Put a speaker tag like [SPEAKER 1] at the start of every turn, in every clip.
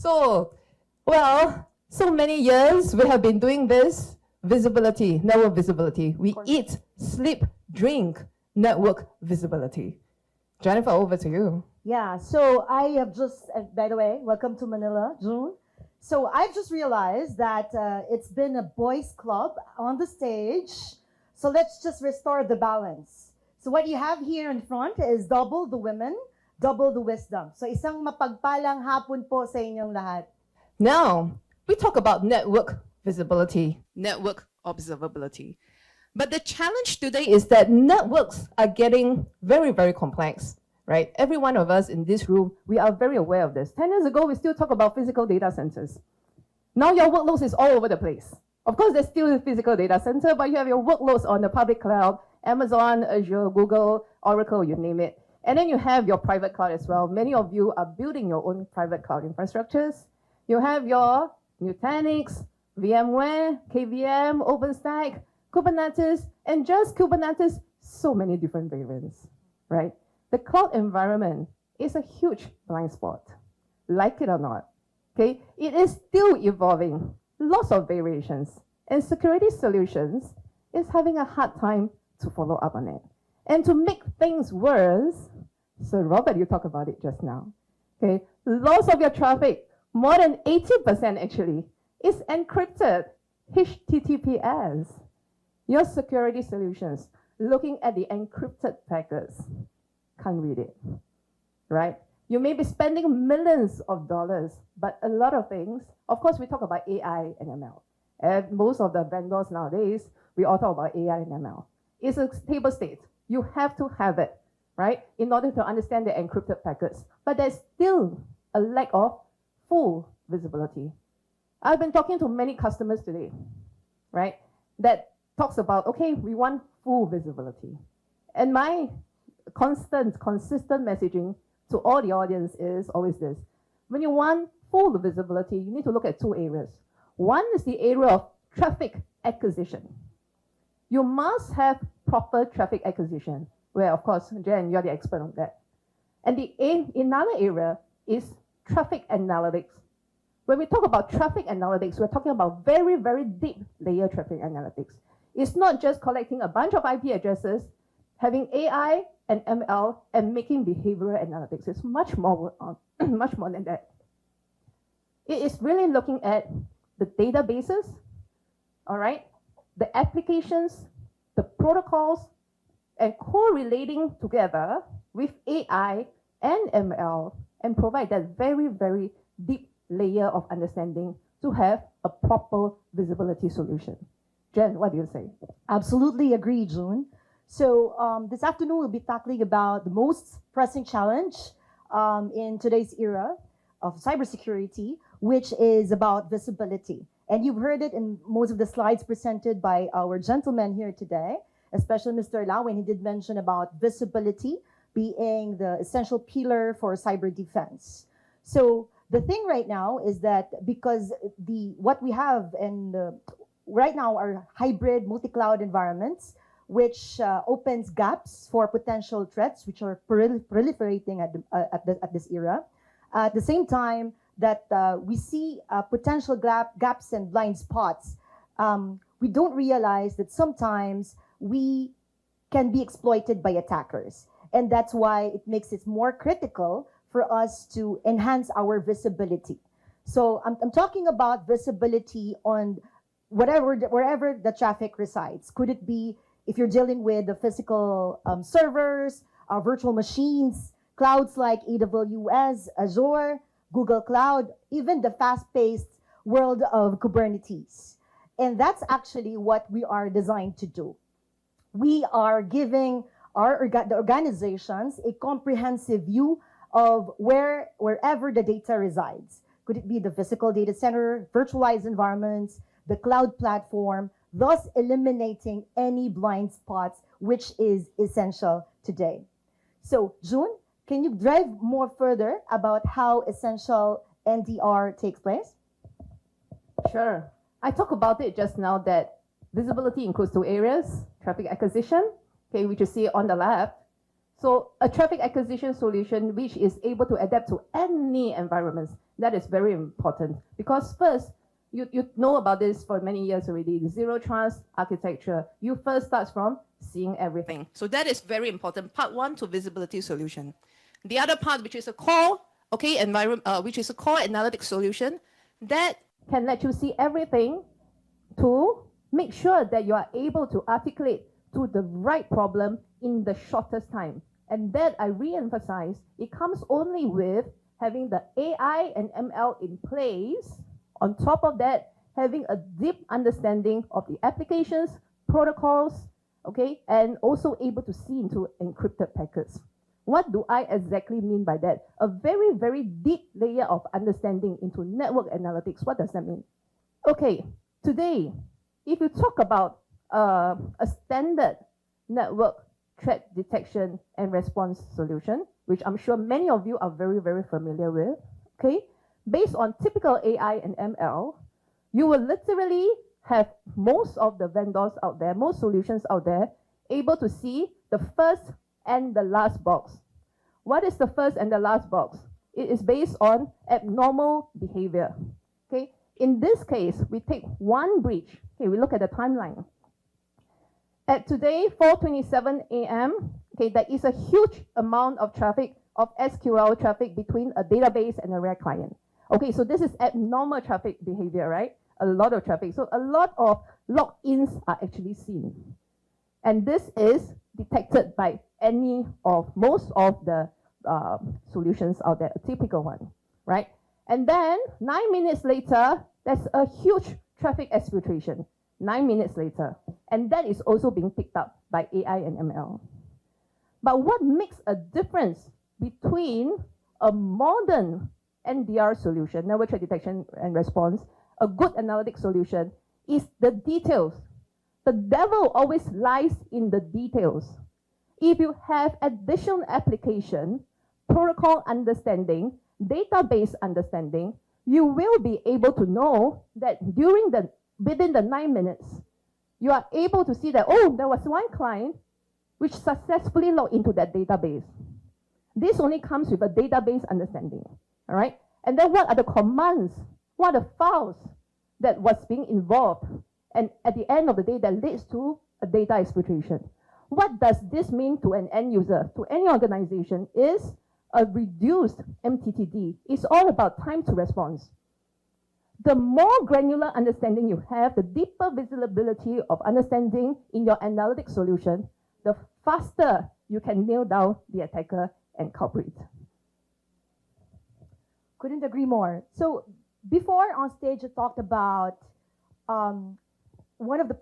[SPEAKER 1] So, well, so many years we have been doing this visibility, network visibility. We eat, sleep, drink, network visibility. Jennifer, over to you.
[SPEAKER 2] Yeah, so I have just, by the way, welcome to Manila, June. So I've just realized that it's been a boys' club on the stage. So let's just restore the balance. So what you have here in front is double the women, double the wisdom. So isang mapagpalang hapon po sa inyong lahat.
[SPEAKER 1] Now, we talk about network visibility, network observability. But the challenge today is that networks are getting very, very complex, right? Every one of us in this room, we are very aware of this. 10 years ago, we still talk about physical data centers. Now your workloads is all over the place. Of course, there's still a physical data center, but you have your workloads on the public cloud, Amazon, Azure, Google, Oracle, you name it. And then you have your private cloud as well. Many of you are building your own private cloud infrastructures. You have your Nutanix, VMware, KVM, OpenStack, Kubernetes, and just Kubernetes, so many different variants, right? The cloud environment is a huge blind spot, like it or not, okay? It is still evolving, lots of variations, and security solutions is having a hard time to follow up on it. And to make things worse, so Robert, you talked about it just now, okay? Lots of your traffic, more than 80% actually, is encrypted, HTTPS. Your security solutions, looking at the encrypted packets, can't read it, right? You may be spending millions of dollars, but a lot of things, of course, we talk about AI and ML. And most of the vendors nowadays, we all talk about AI and ML. It's a table state. You have to have it, right, in order to understand the encrypted packets. But there's still a lack of full visibility. I've been talking to many customers today, right, that talks about, okay, we want full visibility. And my consistent messaging to all the audience is always this. When you want full visibility, you need to look at two areas. One is the area of traffic acquisition. You must have proper traffic acquisition, where, of course, Jen, you're the expert on that. And another area is traffic analytics. When we talk about traffic analytics, we're talking about very, very deep layer traffic analytics. It's not just collecting a bunch of IP addresses, having AI and ML, and making behavioral analytics. It's much more, much more than that. It is really looking at the databases, all right, the applications, the protocols, and correlating together with AI and ML, and provide that very, very deep layer of understanding to have a proper visibility solution. Jen, what do you say?
[SPEAKER 2] Absolutely agree, June. So this afternoon we'll be tackling about the most pressing challenge in today's era of cybersecurity, which is about visibility. And you've heard it in most of the slides presented by our gentlemen here today, especially Mr. Lau, when he did mention about visibility being the essential pillar for cyber defense. So the thing right now is that because what we have right now are hybrid multi-cloud environments, which opens gaps for potential threats, which are proliferating at this era. At the same time that we see potential gaps and blind spots, we don't realize that sometimes we can be exploited by attackers. And that's why it makes it more critical for us to enhance our visibility. So I'm talking about visibility on wherever the traffic resides. Could it be if you're dealing with the physical servers, virtual machines, clouds like AWS, Azure, Google Cloud, even the fast-paced world of Kubernetes. And that's actually what we are designed to do. We are giving the organizations a comprehensive view of wherever the data resides. Could it be the physical data center, virtualized environments, the cloud platform, thus eliminating any blind spots, which is essential today. So, June, can you drive more further about how essential NDR takes place?
[SPEAKER 1] Sure. I talked about it just now that visibility includes two areas, traffic acquisition, okay, which you see on the left. So a traffic acquisition solution which is able to adapt to any environments, That is very important because first, you know about this for many years already, the zero trust architecture. You first start from seeing everything. So that is very important. Part one to visibility solution. The other part, which is a core, okay, which is a core analytic solution that can let you see everything to make sure that you are able to articulate to the right problem in the shortest time. And that, I re-emphasize, it comes only with having the AI and ML in place. On top of that, having a deep understanding of the applications, protocols, okay, and also able to see into encrypted packets. What do I exactly mean by that? A very, very deep layer of understanding into network analytics. What does that mean? Okay, today, if you talk about a standard network threat detection and response solution, which I'm sure many of you are very, very familiar with, okay? Based on typical AI and ML, you will literally have most of the vendors out there, most solutions out there, able to see the first and the last box. What is the first and the last box? It is based on abnormal behavior, okay? In this case, we take one breach. Okay, we look at the timeline. At today, 4:27 a.m., okay, there is a huge amount of traffic, of SQL traffic between a database and a rare client. Okay, so this is abnormal traffic behavior, right? A lot of traffic. So a lot of logins are actually seen. And this is detected by most of the solutions out there, a typical one, right? And then 9 minutes later, there's a huge traffic exfiltration. 9 minutes later. And that is also being picked up by AI and ML. But what makes a difference between a modern NDR solution, network threat detection and response, a good analytic solution, is the details. The devil always lies in the details. If you have additional application, protocol understanding, database understanding, you will be able to know that within the 9 minutes, you are able to see that, oh, there was one client which successfully logged into that database. This only comes with a database understanding, all right? And then what are the commands? What are the files that was being involved? And at the end of the day, that leads to a data exfiltration. What does this mean to an end user, to any organization, is a reduced MTTD. It's all about time to response. The more granular understanding you have, the deeper visibility of understanding in your analytic solution, the faster you can nail down the attacker and culprit.
[SPEAKER 2] Couldn't agree more. So before on stage, I talked about one of the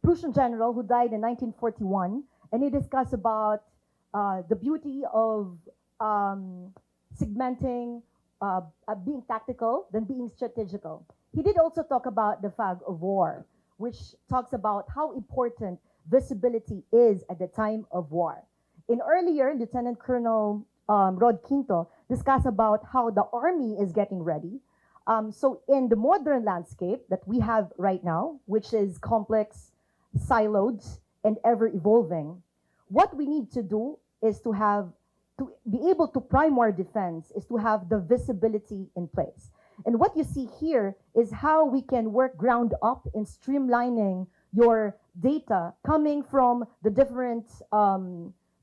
[SPEAKER 2] Prussian general who died in 1941, and he discussed about the beauty of segmenting, being tactical, then being strategical. He did also talk about the fog of war, which talks about how important visibility is at the time of war. In earlier, Lieutenant Colonel Rod Quinto discussed about how the army is getting ready. So in the modern landscape that we have right now, which is complex, siloed, and ever evolving, what we need to do is to be able to prime our defense, is to have the visibility in place. And what you see here is how we can work ground up in streamlining your data coming from the different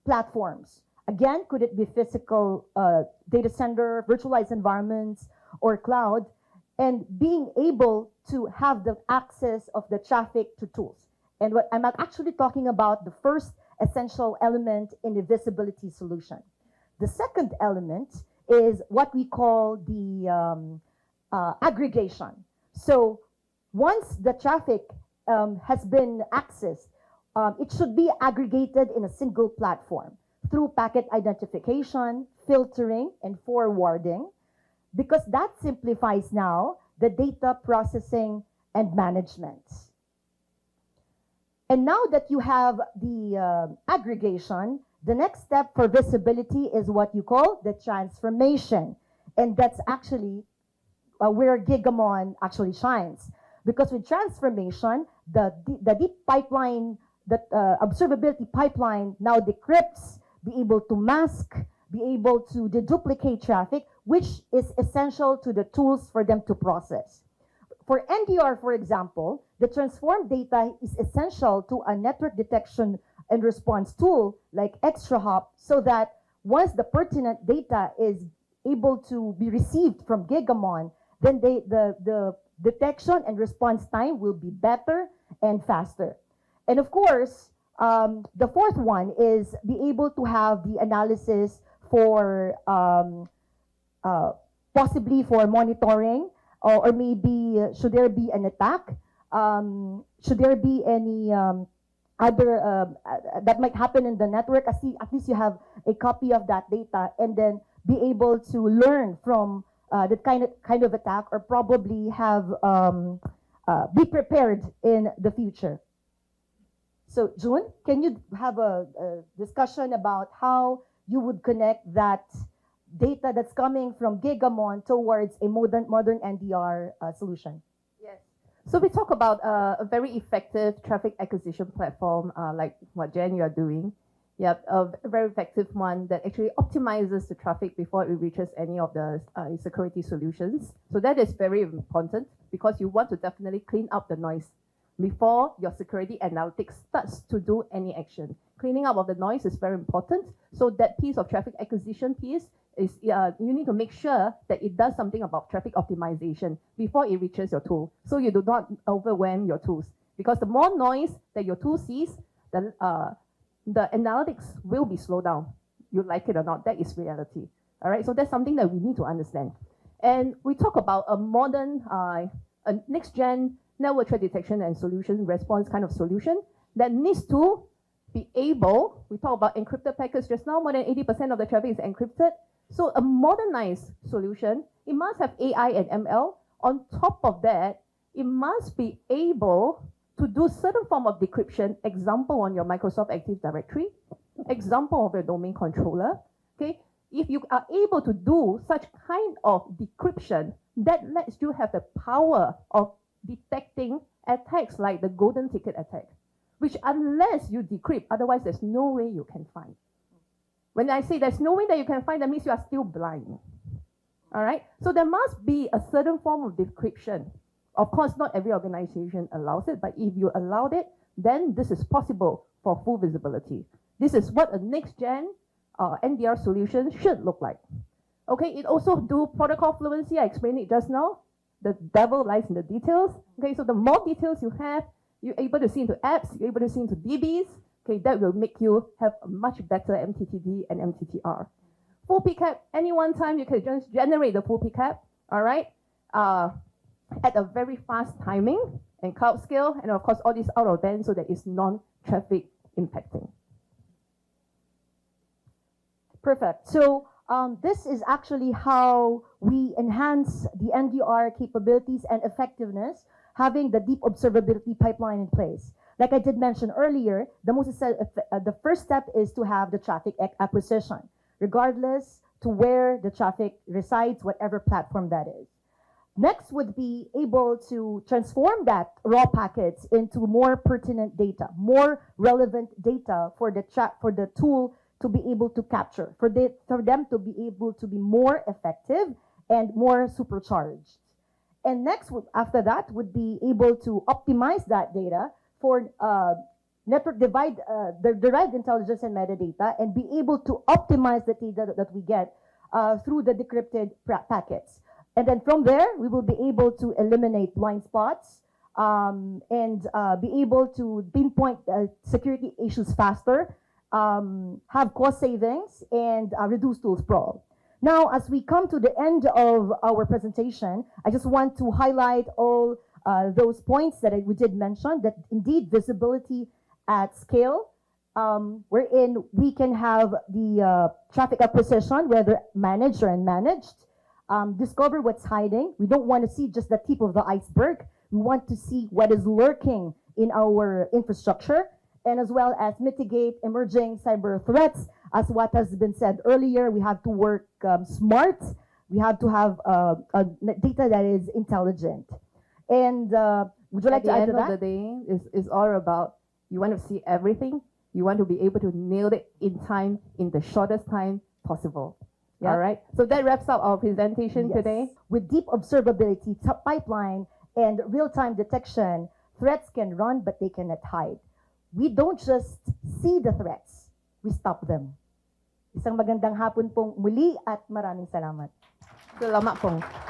[SPEAKER 2] platforms. Again, could it be physical data center, virtualized environments, or cloud, and being able to have the access of the traffic to tools. And what I'm actually talking about, the first essential element in the visibility solution. The second element is what we call the aggregation. So once the traffic has been accessed, it should be aggregated in a single platform through packet identification, filtering, and forwarding, because that simplifies now the data processing and management. And now that you have the aggregation, the next step for visibility is what you call the transformation. And that's actually where Gigamon actually shines. Because with transformation, the deep pipeline, the observability pipeline now decrypts, be able to mask, be able to deduplicate traffic which is essential to the tools for them to process. For NDR, for example, the transformed data is essential to a network detection and response tool like Extrahop, so that once the pertinent data is able to be received from Gigamon, then the detection and response time will be better and faster. And of course, the fourth one is be able to have the analysis for possibly for monitoring, or maybe should there be an attack, should there be any other that might happen in the network, at least you have a copy of that data, and then be able to learn from that kind of attack, or probably have be prepared in the future. So June, can you have a discussion about how you would connect that data that's coming from Gigamon towards a modern NDR solution?
[SPEAKER 1] Yes. So we talk about a very effective traffic acquisition platform like what Jen, you are doing. Yep, a very effective one that actually optimizes the traffic before it reaches any of the security solutions. So that is very important, because you want to definitely clean up the noise before your security analytics starts to do any action. Cleaning up of the noise is very important. So that piece of traffic acquisition piece is you need to make sure that it does something about traffic optimization before it reaches your tool, so you do not overwhelm your tools. Because the more noise that your tool sees, the analytics will be slowed down. You like it or not, that is reality. All right, so that's something that we need to understand. And we talk about a modern, a next-gen network threat detection and solution response kind of solution that needs to be able, we talk about encrypted packets just now, more than 80% of the traffic is encrypted. So a modernized solution, it must have AI and ML. On top of that, it must be able to do certain form of decryption, example on your Microsoft Active Directory, example of your domain controller. Okay, if you are able to do such kind of decryption, that lets you have the power of detecting attacks like the golden ticket attack, which unless you decrypt, otherwise there's no way you can find. When I say there's no way that you can find, that means you are still blind. All right, so there must be a certain form of decryption. Of course, not every organization allows it, but if you allowed it, then this is possible for full visibility. This is what a next-gen NDR solution should look like. Okay, it also do protocol fluency. I explained it just now. The devil lies in the details. Okay, so the more details you have, you're able to see into apps, you're able to see into DBs. Okay, that will make you have a much better MTTD and MTTR. Full PCAP, any one time you can just generate the full PCAP, all right? At a very fast timing and cloud scale, and of course all this out of band so that it's non-traffic impacting.
[SPEAKER 2] Perfect. So this is actually how we enhance the NDR capabilities and effectiveness, having the deep observability pipeline in place. Like I did mention earlier, the first step is to have the traffic acquisition, regardless to where the traffic resides, whatever platform that is. Next would be able to transform that raw packets into more pertinent data, more relevant data for the tool to be able to capture, for them to be able to be more effective and more supercharged. And next, after that, would be able to optimize that data for network derived intelligence and metadata, and be able to optimize the data that we get through the decrypted packets. And then from there, we will be able to eliminate blind spots and be able to pinpoint security issues faster, have cost savings, and reduce tool sprawl. Now, as we come to the end of our presentation, I just want to highlight all those points that we did mention, that indeed visibility at scale, wherein we can have the traffic acquisition, whether managed or unmanaged, discover what's hiding. We don't want to see just the tip of the iceberg. We want to see what is lurking in our infrastructure, and as well as mitigate emerging cyber threats. As what has been said earlier, we have to work smart. We have to have data that is intelligent. And would you like to add to that?
[SPEAKER 1] At the end of the day, it's all about, you want to see everything. You want to be able to nail it in time, in the shortest time possible.
[SPEAKER 2] Yeah.
[SPEAKER 1] All right. So that wraps up our presentation
[SPEAKER 2] Yes.
[SPEAKER 1] today.
[SPEAKER 2] With deep observability, pipeline, and real-time detection, threats can run but they cannot hide. We don't just see the threats, we stop them. Isang magandang hapon pong muli at maraming salamat.
[SPEAKER 1] Selamat pong.